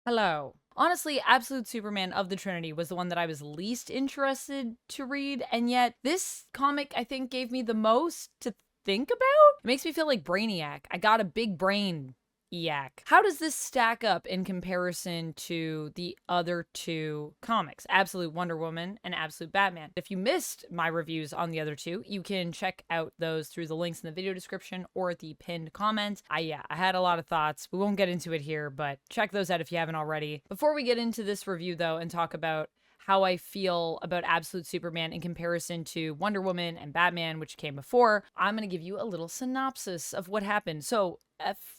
Hello. Honestly, Absolute Superman of the Trinity was the one that I was least interested to read, and yet this comic, I think, gave me the most to think about. It makes me feel like Brainiac. I got a big brain. Yak. How does this stack up in comparison to the other two comics, Absolute Wonder Woman and Absolute Batman? If you missed my reviews on the other two, you can check out those through the links in the video description or the pinned comment. I had a lot of thoughts. We won't get into it here, but check those out if you haven't already. Before we get into this review, though, and talk about how I feel about Absolute Superman in comparison to Wonder Woman and Batman, which came before, I'm going to give you a little synopsis of what happened. So,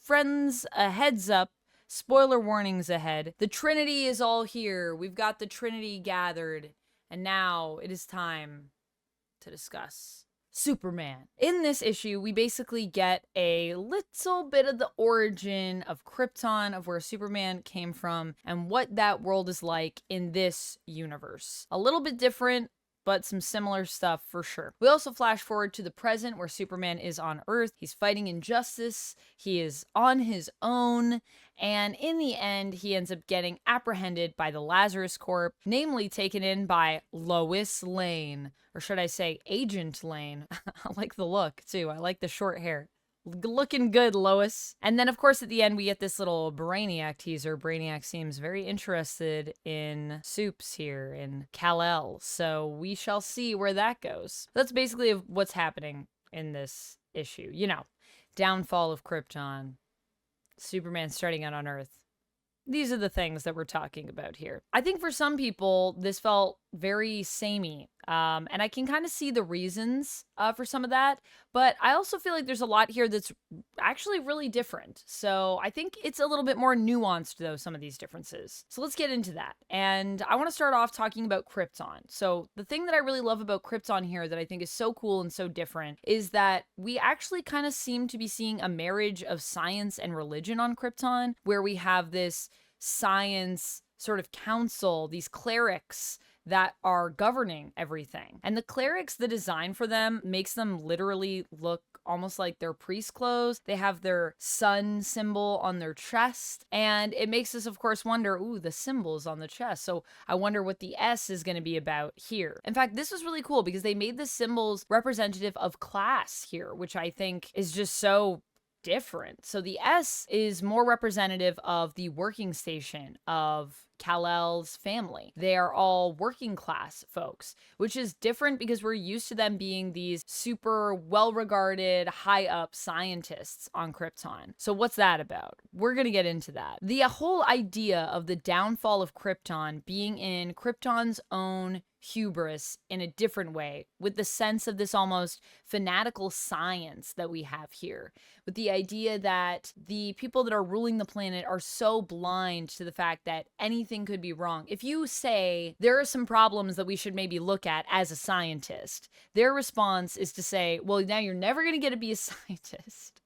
friends, a heads up. Spoiler warnings ahead. The Trinity is all here. We've got the Trinity gathered. And now it is time to discuss Superman. In this issue, we basically get a little bit of the origin of Krypton, of where Superman came from, and what that world is like in this universe. A little bit different, but some similar stuff for sure. We also flash forward to the present where Superman is on Earth. He's fighting injustice. He is on his own. And in the end, he ends up getting apprehended by the Lazarus Corp, namely taken in by Lois Lane. Or should I say Agent Lane? I like the look too. I like the short hair. Looking good, Lois. And then, of course, at the end, we get this little Brainiac teaser. Brainiac seems very interested in Soups here, in Kal-El. So we shall see where that goes. That's basically what's happening in this issue. You know, downfall of Krypton, Superman starting out on Earth. These are the things that we're talking about here. I think for some people, this felt very samey. And I can kind of see the reasons for some of that. But I also feel like there's a lot here that's actually really different. So I think it's a little bit more nuanced, though, some of these differences. So let's get into that. And I want to start off talking about Krypton. So the thing that I really love about Krypton here that I think is so cool and so different is that we actually kind of seem to be seeing a marriage of science and religion on Krypton, where we have this science sort of council, these clerics that are governing everything. And the clerics, the design for them makes them literally look almost like their priest clothes. They have their sun symbol on their chest. And it makes us, of course, wonder, ooh, the symbols on the chest. So I wonder what the S is going to be about here. In fact, this was really cool because they made the symbols representative of class here, which I think is just so different. So the S is more representative of the working station of Kal-El's family. They are all working class folks, which is different because we're used to them being these super well-regarded, high-up scientists on Krypton. So what's that about? We're going to get into that. The whole idea of the downfall of Krypton being in Krypton's own hubris in a different way, with the sense of this almost fanatical science that we have here, with the idea that the people that are ruling the planet are so blind to the fact that anything could be wrong. If you say there are some problems that we should maybe look at as a scientist, their response is to say, well, now you're never going to get to be a scientist.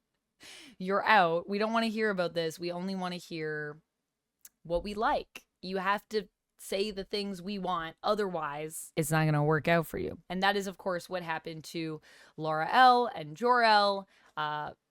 You're out. We don't want to hear about this. We only want to hear what we like. You have to say the things we want. Otherwise, it's not going to work out for you. And that is, of course, what happened to Laura-El and Jor-El,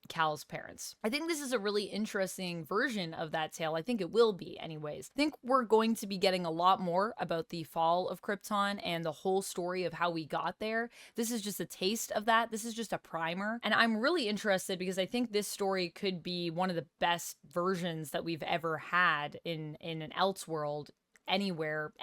Cal's parents. I think this is a really interesting version of that tale. I think it will be anyways. I think we're going to be getting a lot more about the fall of Krypton and the whole story of how we got there. This is just a taste of that. This is just a primer. And I'm really interested because I think this story could be one of the best versions that we've ever had in an Elseworld anywhere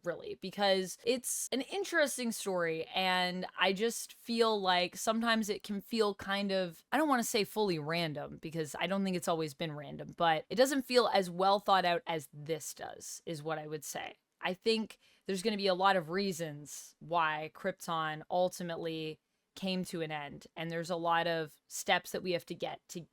really, because it's an interesting story. And I just feel like sometimes it can feel kind of, I don't want to say fully random because I don't think it's always been random, but it doesn't feel as well thought out as this does, is what I would say. I think there's going to be a lot of reasons why Krypton ultimately came to an end, and there's a lot of steps that we have to get to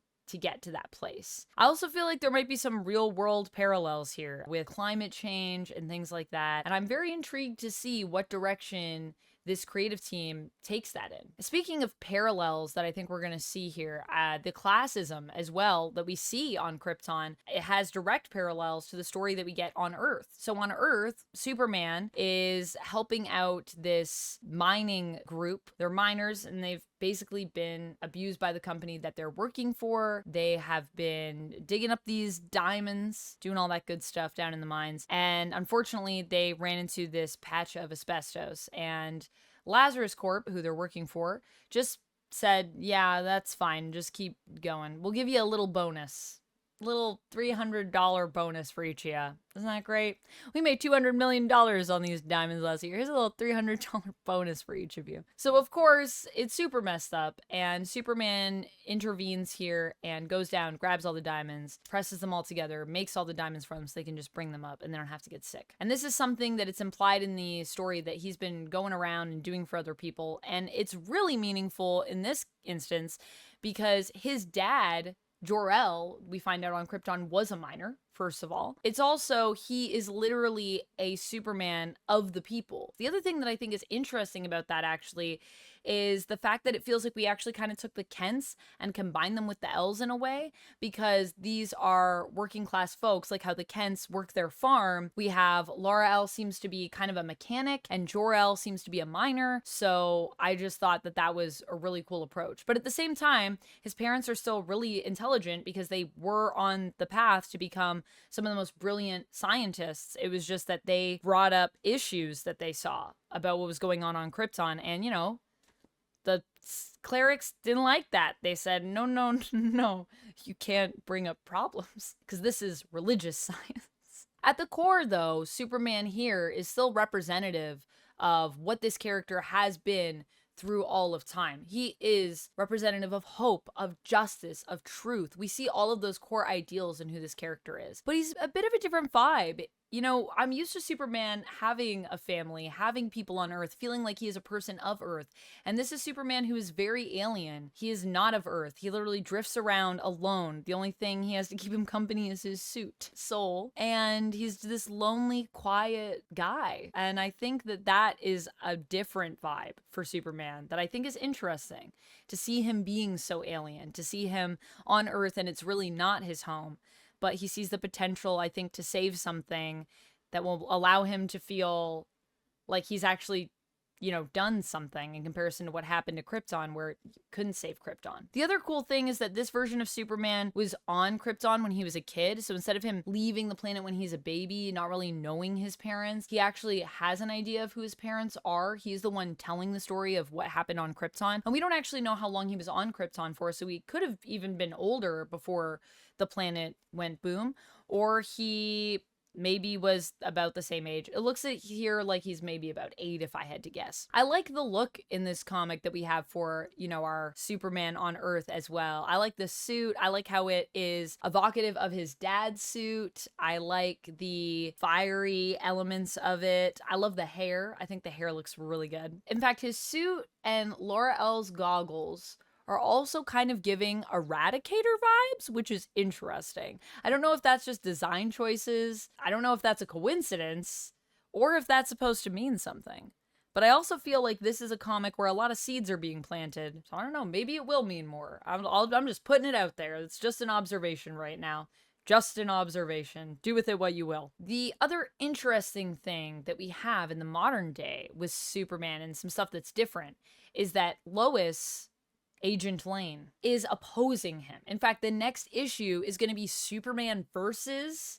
that place. I also feel like there might be some real world parallels here with climate change and things like that. And I'm very intrigued to see what direction this creative team takes that in. Speaking of parallels that I think we're going to see here, the classism as well that we see on Krypton, it has direct parallels to the story that we get on Earth. So on Earth, Superman is helping out this mining group. They're miners and they've basically been abused by the company that they're working for. They have been digging up these diamonds, doing all that good stuff down in the mines. And unfortunately, they ran into this patch of asbestos. And Lazarus Corp, who they're working for, just said, yeah, that's fine. Just keep going. We'll give you a little bonus. Little $300 bonus for each of you. Isn't that great? We made $200 million on these diamonds last year. Here's a little $300 bonus for each of you. So, of course, it's super messed up, and Superman intervenes here and goes down, grabs all the diamonds, presses them all together, makes all the diamonds for them so they can just bring them up and they don't have to get sick. And this is something that it's implied in the story that he's been going around and doing for other people, and it's really meaningful in this instance because his dad, Jor-El, we find out on Krypton, was a miner, first of all. It's also, he is literally a Superman of the people. The other thing that I think is interesting about that, actually, is the fact that it feels like we actually kind of took the Kents and combined them with the L's in a way, because these are working class folks, like how the Kents work their farm. We have Laura-El seems to be kind of a mechanic, and Jor-El seems to be a miner, so I just thought that that was a really cool approach. But at the same time, his parents are still really intelligent because they were on the path to become some of the most brilliant scientists. It was just that they brought up issues that they saw about what was going on Krypton, and, you know, the clerics didn't like that. They said, no, no, no, you can't bring up problems because this is religious science. At the core, though, Superman here is still representative of what this character has been through all of time. He is representative of hope, of justice, of truth. We see all of those core ideals in who this character is. But he's a bit of a different vibe. You know, I'm used to Superman having a family, having people on Earth, feeling like he is a person of Earth. And this is Superman who is very alien. He is not of Earth. He literally drifts around alone. The only thing he has to keep him company is his suit, Soul. And he's this lonely, quiet guy. And I think that that is a different vibe for Superman that I think is interesting. To see him being so alien, to see him on Earth and it's really not his home. But he sees the potential, I think, to save something that will allow him to feel like he's actually, you know, done something in comparison to what happened to Krypton, where he couldn't save Krypton. The other cool thing is that this version of Superman was on Krypton when he was a kid. So instead of him leaving the planet when he's a baby, not really knowing his parents, he actually has an idea of who his parents are. He's the one telling the story of what happened on Krypton. And we don't actually know how long he was on Krypton for, so he could have even been older before the planet went boom, or he maybe was about the same age. It looks like here like he's maybe about 8 if I had to guess. I like the look in this comic that we have for, you know, our Superman on Earth as well. I like the suit. I like how it is evocative of his dad's suit. I like the fiery elements of it. I love the hair. I think the hair looks really good. In fact, his suit and Laura-El's goggles are also kind of giving Eradicator vibes, which is interesting. I don't know if that's just design choices. I don't know if that's a coincidence or if that's supposed to mean something. But I also feel like this is a comic where a lot of seeds are being planted. So I don't know, maybe it will mean more. I'm just putting it out there. It's just an observation right now. Just an observation. Do with it what you will. The other interesting thing that we have in the modern day with Superman and some stuff that's different is that Lois, Agent Lane, is opposing him. In fact, the next issue is going to be Superman versus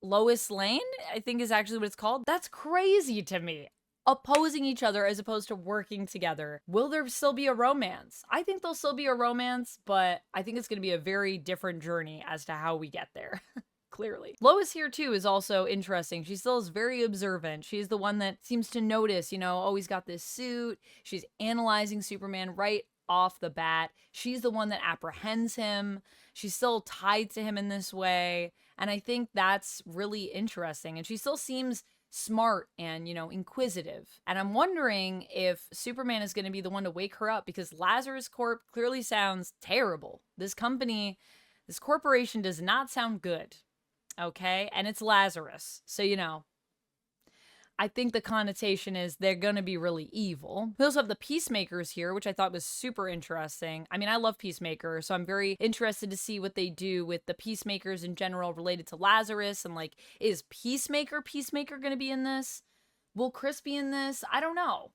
Lois Lane, I think is actually what it's called. That's crazy to me. Opposing each other as opposed to working together. Will there still be a romance? I think there'll still be a romance, but I think it's going to be a very different journey as to how we get there. Clearly. Lois here too is also interesting. She still is very observant. She's the one that seems to notice, you know, oh, he's got this suit. She's analyzing Superman right off the bat. She's the one that apprehends him. She's still tied to him in this way. And I think that's really interesting. And she still seems smart and, you know, inquisitive. And I'm wondering if Superman is going to be the one to wake her up, because Lazarus Corp clearly sounds terrible. This company, this corporation does not sound good. Okay? And it's Lazarus. So, you know, I think the connotation is they're going to be really evil. We also have the Peacemakers here, which I thought was super interesting. I mean, I love Peacemaker, so I'm very interested to see what they do with the Peacemakers in general related to Lazarus. And like, is Peacemaker going to be in this? Will Chris be in this? I don't know.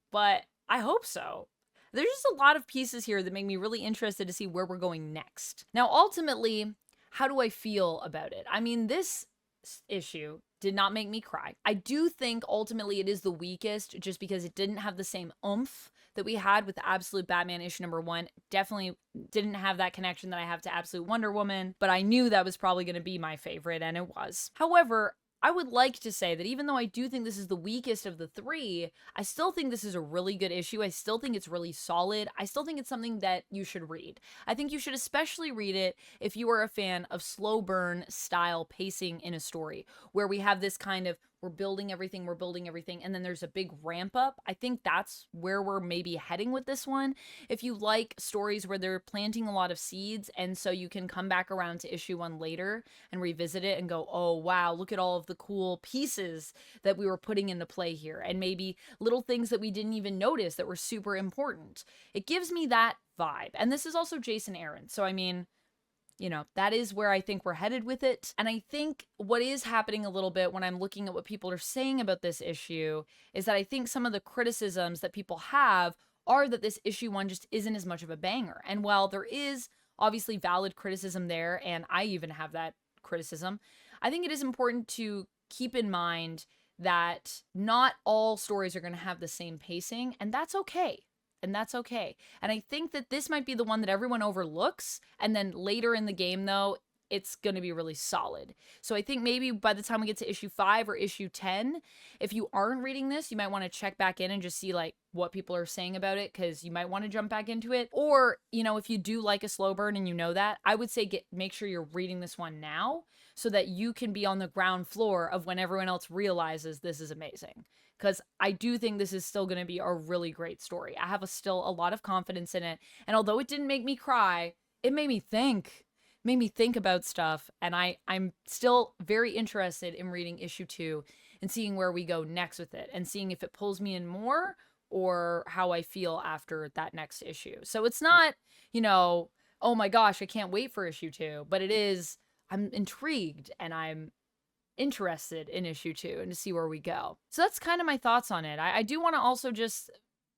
But I hope so. There's just a lot of pieces here that make me really interested to see where we're going next. Now, ultimately, how do I feel about it? I mean, this issue did not make me cry. I do think ultimately it is the weakest just because it didn't have the same oomph that we had with Absolute Batman issue number 1. Definitely didn't have that connection that I have to Absolute Wonder Woman, but I knew that was probably going to be my favorite, and it was. However, I would like to say that even though I do think this is the weakest of the 3, I still think this is a really good issue. I still think it's really solid. I still think it's something that you should read. I think you should especially read it if you are a fan of slow burn style pacing in a story, where we have this kind of we're building everything, and then there's a big ramp up. I think that's where we're maybe heading with this one. If you like stories where they're planting a lot of seeds, and so you can come back around to issue 1 later and revisit it and go, oh wow, look at all of the cool pieces that we were putting into play here, and maybe little things that we didn't even notice that were super important. It gives me that vibe. And this is also Jason Aaron, so I mean, you know, that is where I think we're headed with it. And I think what is happening a little bit when I'm looking at what people are saying about this issue is that I think some of the criticisms that people have are that this issue 1 just isn't as much of a banger. And while there is obviously valid criticism there, and I even have that criticism, I think it is important to keep in mind that not all stories are going to have the same pacing, and that's okay. And that's okay. And I think that this might be the one that everyone overlooks. And then later in the game, though, it's going to be really solid. So I think maybe by the time we get to issue 5 or issue 10, if you aren't reading this, you might want to check back in and just see like what people are saying about it, because you might want to jump back into it. Or, you know, if you do like a slow burn and you know that, I would say make sure you're reading this one now so that you can be on the ground floor of when everyone else realizes this is amazing. Because I do think this is still going to be a really great story. I have still a lot of confidence in it. And although it didn't make me cry, it made me think. It made me think about stuff. And I'm still very interested in reading issue 2 and seeing where we go next with it. And seeing if it pulls me in more or how I feel after that next issue. So it's not, you know, oh my gosh, I can't wait for issue 2. But it is, I'm intrigued and I'm interested in issue 2 and to see where we go. So that's kind of my thoughts on it. I do want to also just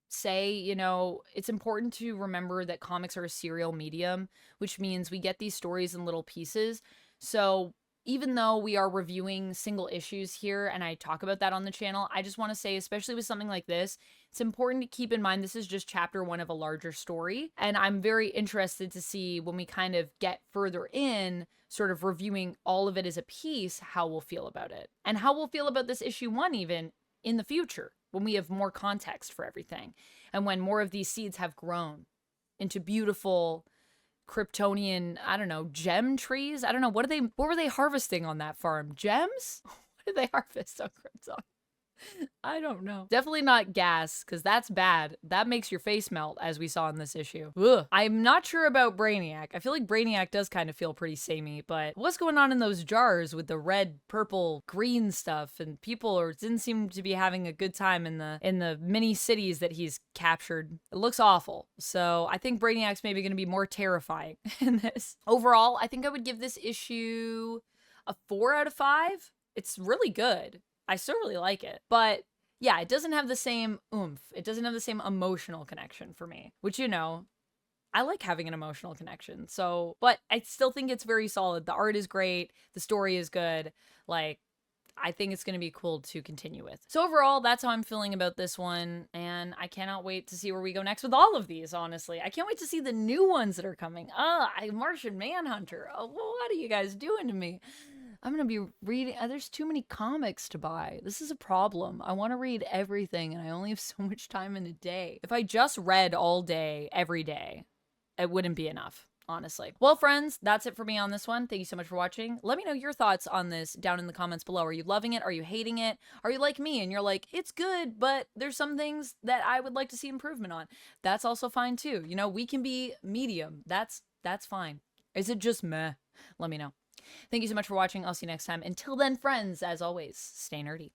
say, you know, it's important to remember that comics are a serial medium, which means we get these stories in little pieces. So even though we are reviewing single issues here, and I talk about that on the channel, I just want to say, especially with something like this, it's important to keep in mind this is just chapter 1 of a larger story. And I'm very interested to see when we kind of get further in, sort of reviewing all of it as a piece, how we'll feel about it. And how we'll feel about this issue 1 even in the future, when we have more context for everything. And when more of these seeds have grown into beautiful Kryptonian, I don't know, gem trees? I don't know. What were they harvesting on that farm? Gems? What did they harvest on Krypton? I don't know. Definitely not gas, because that's bad. That makes your face melt, as we saw in this issue. Ugh. I'm not sure about Brainiac. I feel like Brainiac does kind of feel pretty samey, but what's going on in those jars with the red, purple, green stuff? And people didn't seem to be having a good time in the mini cities that he's captured. It looks awful. So I think Brainiac's maybe going to be more terrifying in this. Overall, I think I would give this issue a 4 out of 5. It's really good. I still really like it. But yeah, it doesn't have the same oomph. It doesn't have the same emotional connection for me, which, you know, I like having an emotional connection. So, but I still think it's very solid. The art is great. The story is good. Like, I think it's going to be cool to continue with. So overall, that's how I'm feeling about this one. And I cannot wait to see where we go next with all of these, honestly. I can't wait to see the new ones that are coming. Martian Manhunter. Oh, what are you guys doing to me? I'm going to be reading. There's too many comics to buy. This is a problem. I want to read everything, and I only have so much time in a day. If I just read all day, every day, it wouldn't be enough, honestly. Well, friends, that's it for me on this one. Thank you so much for watching. Let me know your thoughts on this down in the comments below. Are you loving it? Are you hating it? Are you like me and you're like, it's good, but there's some things that I would like to see improvement on? That's also fine too. You know, we can be medium. That's fine. Is it just meh? Let me know. Thank you so much for watching. I'll see you next time. Until then, friends, as always, stay nerdy.